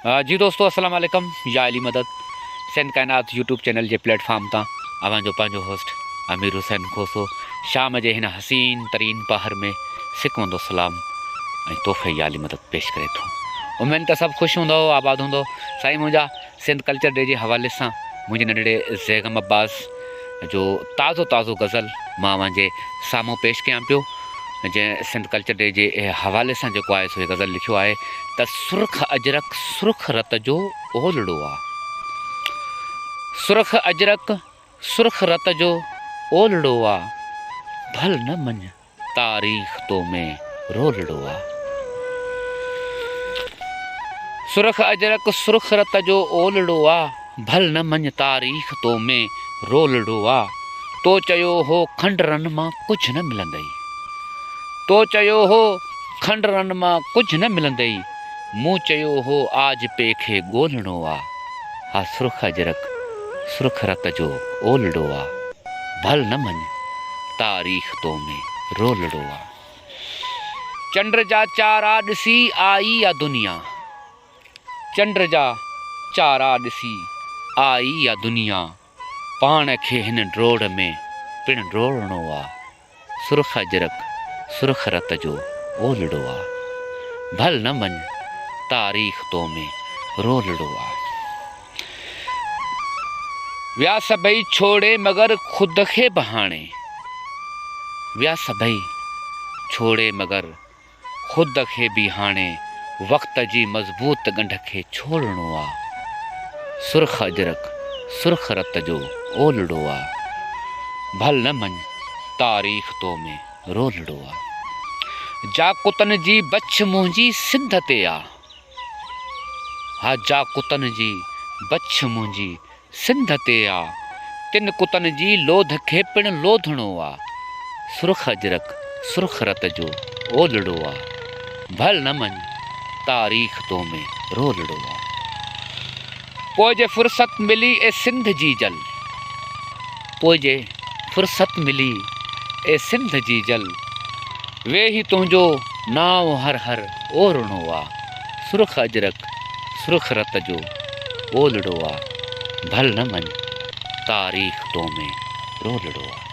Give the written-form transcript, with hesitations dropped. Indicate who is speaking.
Speaker 1: जी दोस्तों अस्सलाम वालेकुम। या अली मदद सिंध कायनात यूट्यूब चैनल के प्लेटफॉर्म ता अवांजो पंहिंजो होस्ट अमीर हुसैन खोसो शाम जे हिन हसीन तरीन पहर में सिकवंदो सलाम ऐं तोहफ़े या अली मदद पेश करे थो। उम्मीद त सभु ख़ुशि हूंदो, आबाद हूंदो। साईं मुंहिंजा सिंध कल्चर डे जे हवाले सां मुंहिंजे नंढड़े ज़ैगम अब्बास जो ताज़ो गज़ल मां जे साम्हूं पेश कयां पियो, जंहिं सिंध कल्चर डे जे हवाले सां जेको आहे सो गज़ल लिखियो आहे त सुर्ख अजरक सुर्ख रत जो ओलड़ो आहे। सुर्ख अजरक सुर्ख रत जो ओलड़ो आहे, भल न मञ तारीख़ तो में रोलड़ो आहे। सुर्ख अजरक सुर्ख रत जो ओलड़ो आहे, भल न मञ तारीख़ तो में रोलड़ो आहे। तो चयो हो खंडरन मां कुझु न मिलंदई, तो चयो हो खंडरन मां कुझु न मिलंदई, मूं चयो हो आज पेखे ॻोल्हणो आहे। हा सुर्ख अजरक सुर्ख रत जो ओलड़ो आहे, भल न मञ तारीख़ तो में रोलड़ो आहे। चंड जा चारा ॾिसी आई आ दुनिया, चंड जा चारा ॾिसी आई आ दुनिया, पाण खे हिन ड्रोड़ में पिण ड्रोड़णो आहे। सुर्ख अजरक सुर्ख रत जो ओलड़ो आहे, भल न मञ तारीख़ तो में रोलड़ो आहे। विया सभई छोड़े मगर ख़ुद खे बहाणे, विया सभई छोड़े मगर ख़ुद खे बि हाणे, वक़्त जी मज़बूत गंढ खे छोड़णो आहे। सुर्ख अजरक सुर्ख रत जो ओलड़ो आहे, भल न मञ तारीख़ तो में रोलड़ो आहे। जा कुतन जी बछ मुंहिंजी सिंध ते आ, हा जा कुतन जी बछ मुंहिंजी सिंध ते आ, तिन कुतन जी लोध खे पिण लोधणो आहे। सुर्ख अजरक सुर्ख रत जो ओलड़ो आहे, भल न मञ तारीख़ तो में रोलड़ो आहे। पोइ जे फुर्सत मिली ए सिंध जी जल, पोइ जे फुर्सत मिली ए सिंध जी जल, वेही तुंहिंजो नाव हर हर ओरणो आहे। सुर्ख अजरक सुर्ख रत जो ओलड़ो आहे, भल न मञ तारीख़ तो में रोलड़ो आहे।